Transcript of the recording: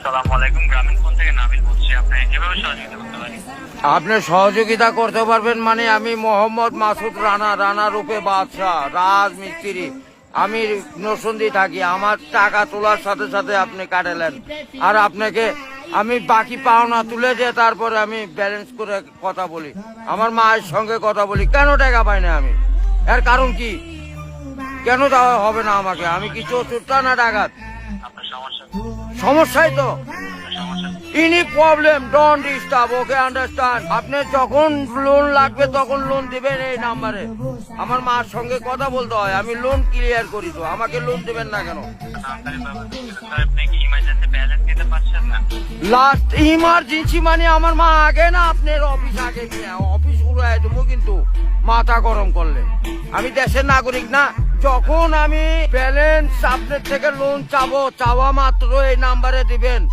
আসসালামু আলাইকুম, গ্রামীণ ফোন থেকে নাবিল বলছি। আপনি কিভাবে সহযোগিতা করতে পারি? আপনি সহযোগিতা করতে পারবেন মানে আমি মোহাম্মদ মাসুদ রানা রূপে বাদশাহ রাজমিস্ত্রি। আমি নরসিংদী থাকি। আমার টাকা তোলার সাথে সাথে আপনি কাটালেন, আর আপনাকে আমি বাকি পাওনা তুলে দিয়ে তারপরে আমি ব্যালেন্স করে কথা বলি, আমার মায়ের সঙ্গে কথা বলি। কেন টাকা পাই না আমি? এর কারণ কি? কেন দেওয়া হবে না আমাকে? আমি কি চোরটা না ডাকাত? আপনার সমস্যা সমস্যাই তো। সমস্যা any problem don't disturb, okay understand. আপনি যখন লোন লাগবে তখন লোন দিবেন এই নাম্বারে। আমার মার সঙ্গে কথা বলতে হয়, আমি লোন ক্লিয়ার করি। তো আমাকে লোন দিবেন না কেন? তাড়াতাড়ি পাবেন। স্যার, আপনি কি ইমার্জেন্সি ব্যালেন্স দিতে পারছেন না? লাস্ট ইমার্জেন্সি মানে আমার মা আগে না আপনার অফিস আগে নিয়ে অফিস উড়াই দেবো কিন্তু মাথা গরম করলে। আমি দেশের নাগরিক না। যখন আমি ব্যালেন্স আপনার থেকে লোন চাবো, চাওয়া মাত্র এই নাম্বারে দিবেন।